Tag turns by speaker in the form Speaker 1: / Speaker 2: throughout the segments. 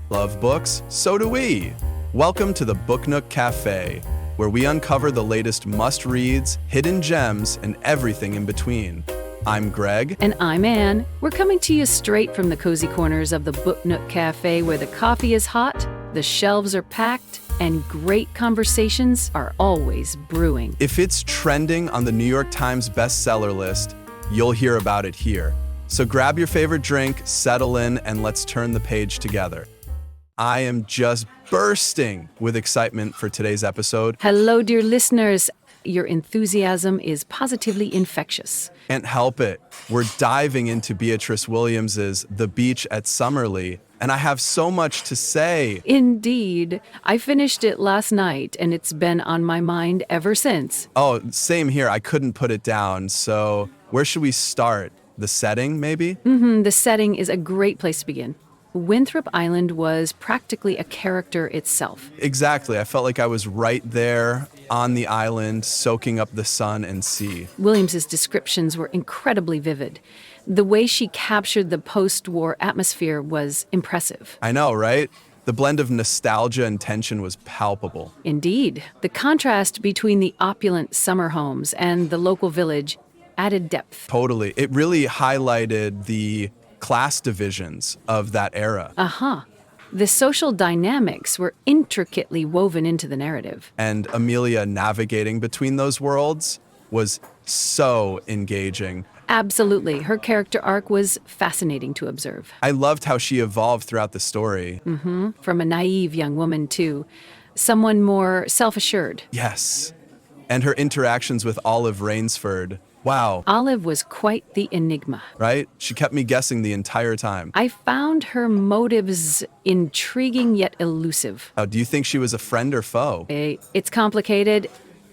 Speaker 1: Love books? So do we. Welcome to the Book Nook Cafe, where we uncover the latest must-reads, hidden gems, and everything in between. I'm Greg.
Speaker 2: And I'm Anne. We're coming to you straight from the cozy corners of the Book Nook Cafe, where the coffee is hot, the shelves are packed, and great conversations are always brewing.
Speaker 1: If it's trending on the New York Times bestseller list, you'll hear about it here. So grab your favorite drink, settle in, and let's turn the page together. I am just bursting with excitement for today's episode.
Speaker 2: Hello, dear listeners. Your enthusiasm is positively infectious.
Speaker 1: Can't help it. We're diving into Beatriz Williams's The Beach at Summerlee, and I have so much to say.
Speaker 2: Indeed. I finished it last night, and it's been on my mind ever since.
Speaker 1: Oh, same here. I couldn't put it down. So where should we start? The setting, maybe?
Speaker 2: The setting is a great place to begin. Winthrop Island was practically a character itself.
Speaker 1: Exactly. I felt like I was right there on the island, soaking up the sun and sea.
Speaker 2: Williams's descriptions were incredibly vivid. The way she captured the post-war atmosphere was impressive.
Speaker 1: I know, right? The blend of nostalgia and tension was palpable.
Speaker 2: Indeed. The contrast between the opulent summer homes and the local village added depth.
Speaker 1: Totally. It really highlighted the class divisions of that era.
Speaker 2: The social dynamics were intricately woven into the narrative.
Speaker 1: And Amelia navigating between those worlds was so engaging.
Speaker 2: Absolutely. Her character arc was fascinating to observe.
Speaker 1: I loved how she evolved throughout the story.
Speaker 2: From a naive young woman to someone more self-assured.
Speaker 1: Yes. And her interactions with Olive Rainsford. Wow.
Speaker 2: Olive was quite the enigma.
Speaker 1: Right? She kept me guessing the entire time.
Speaker 2: I found her motives intriguing yet elusive.
Speaker 1: Oh, do you think she was a friend or foe?
Speaker 2: It's complicated.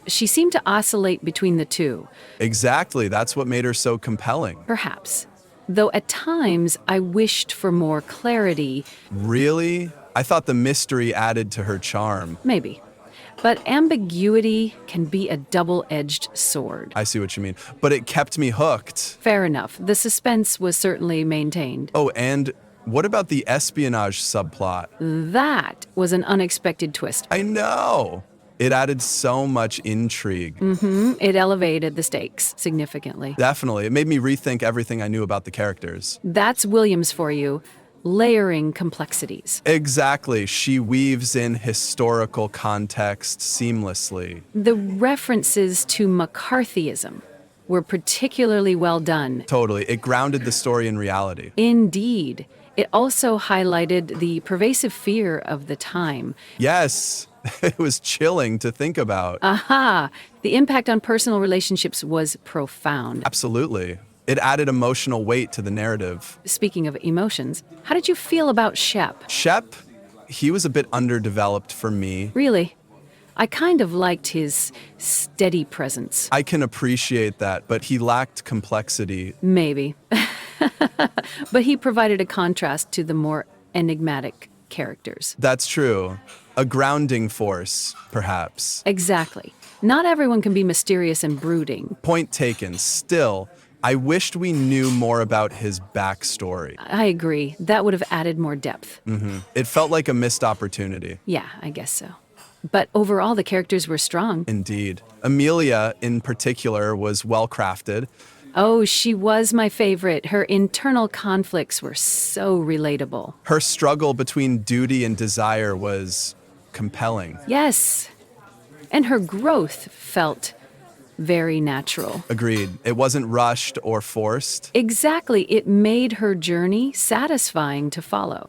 Speaker 2: She seemed to oscillate between the two.
Speaker 1: Exactly. That's what made her so compelling.
Speaker 2: Perhaps. Though at times I wished for more clarity.
Speaker 1: Really? I thought the mystery added to her charm.
Speaker 2: Maybe. But ambiguity can be a double-edged sword.
Speaker 1: I see what you mean. But it kept me hooked.
Speaker 2: Fair enough. The suspense was certainly maintained.
Speaker 1: Oh, and what about the espionage subplot?
Speaker 2: That was an unexpected twist.
Speaker 1: I know. It added so much intrigue.
Speaker 2: It elevated the stakes significantly.
Speaker 1: Definitely. It made me rethink everything I knew about the characters.
Speaker 2: That's Williams for you. Layering complexities.
Speaker 1: Exactly. She weaves in historical context seamlessly.
Speaker 2: The references to McCarthyism were particularly well done.
Speaker 1: Totally. It grounded the story in reality.
Speaker 2: Indeed. It also highlighted the pervasive fear of the time.
Speaker 1: Yes. It was chilling to think about.
Speaker 2: The impact on personal relationships was profound.
Speaker 1: Absolutely. It added emotional weight to the narrative.
Speaker 2: Speaking of emotions, how did you feel about Shep?
Speaker 1: Shep, he was a bit underdeveloped for me.
Speaker 2: Really? I kind of liked his steady presence.
Speaker 1: I can appreciate that, but he lacked complexity.
Speaker 2: Maybe. But he provided a contrast to the more enigmatic characters.
Speaker 1: That's true. A grounding force, perhaps.
Speaker 2: Exactly. Not everyone can be mysterious and brooding.
Speaker 1: Point taken. Still, I wished we knew more about his backstory.
Speaker 2: I agree. That would have added more depth.
Speaker 1: It felt like a missed opportunity.
Speaker 2: Yeah, I guess so. But overall, the characters were strong.
Speaker 1: Indeed. Amelia, in particular, was well-crafted.
Speaker 2: Oh, she was my favorite. Her internal conflicts were so relatable.
Speaker 1: Her struggle between duty and desire was compelling.
Speaker 2: Yes. And her growth felt very natural.
Speaker 1: Agreed. It wasn't rushed or forced.
Speaker 2: Exactly. It made her journey satisfying to follow.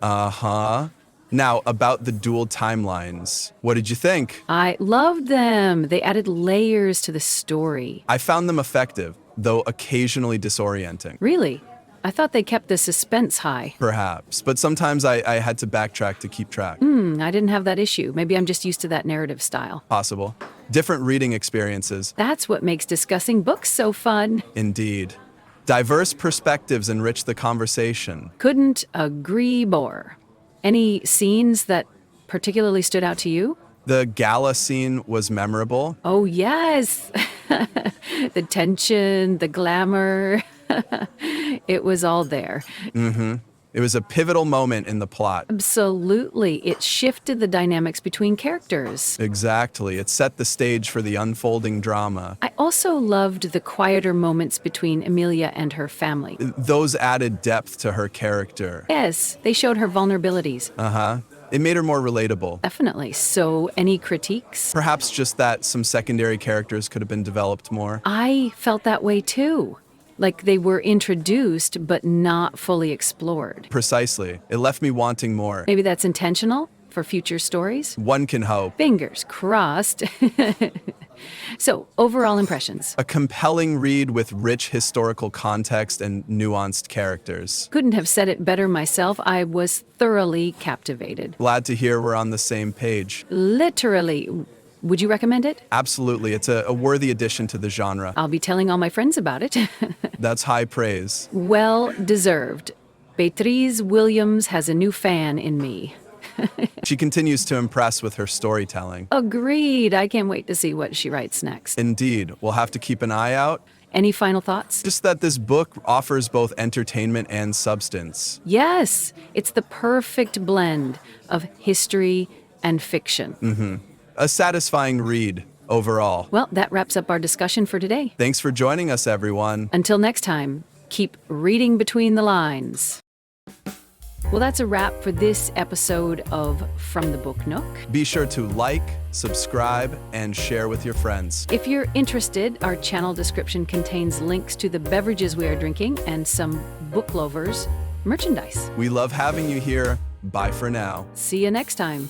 Speaker 1: Now, about the dual timelines, what did you think?
Speaker 2: I loved them. They added layers to the story.
Speaker 1: I found them effective, though occasionally disorienting.
Speaker 2: Really? I thought they kept the suspense high.
Speaker 1: Perhaps, but sometimes I had to backtrack to keep track.
Speaker 2: I didn't have that issue. Maybe I'm just used to that narrative style.
Speaker 1: Possible. Different reading experiences.
Speaker 2: That's what makes discussing books so fun.
Speaker 1: Indeed. Diverse perspectives enrich the conversation.
Speaker 2: Couldn't agree more. Any scenes that particularly stood out to you?
Speaker 1: The gala scene was memorable.
Speaker 2: Oh, yes. The tension, the glamour. It was all there.
Speaker 1: It was a pivotal moment in the plot.
Speaker 2: Absolutely. It shifted the dynamics between characters.
Speaker 1: Exactly. It set the stage for the unfolding drama.
Speaker 2: I also loved the quieter moments between Emilia and her family.
Speaker 1: Those added depth to her character.
Speaker 2: Yes, they showed her vulnerabilities.
Speaker 1: It made her more relatable.
Speaker 2: Definitely. So, any critiques?
Speaker 1: Perhaps just that some secondary characters could have been developed more.
Speaker 2: I felt that way too. Like they were introduced, but not fully explored.
Speaker 1: Precisely. It left me wanting more.
Speaker 2: Maybe that's intentional for future stories?
Speaker 1: One can hope.
Speaker 2: Fingers crossed. So, overall impressions.
Speaker 1: A compelling read with rich historical context and nuanced characters.
Speaker 2: Couldn't have said it better myself. I was thoroughly captivated.
Speaker 1: Glad to hear we're on the same page.
Speaker 2: Literally. Would you recommend it?
Speaker 1: Absolutely. It's a worthy addition to the genre.
Speaker 2: I'll be telling all my friends about it.
Speaker 1: That's high praise.
Speaker 2: Well deserved. Beatriz Williams has a new fan in me.
Speaker 1: She continues to impress with her storytelling.
Speaker 2: Agreed. I can't wait to see what she writes next.
Speaker 1: Indeed. We'll have to keep an eye out.
Speaker 2: Any final thoughts?
Speaker 1: Just that this book offers both entertainment and substance.
Speaker 2: Yes, it's the perfect blend of history and fiction.
Speaker 1: A satisfying read overall.
Speaker 2: Well, that wraps up our discussion for today.
Speaker 1: Thanks for joining us, everyone.
Speaker 2: Until next time, keep reading between the lines. Well, that's a wrap for this episode of From the Book Nook.
Speaker 1: Be sure to like, subscribe, and share with your friends.
Speaker 2: If you're interested, our channel description contains links to the beverages we are drinking and some Book Lovers merchandise.
Speaker 1: We love having you here. Bye for now.
Speaker 2: See you next time.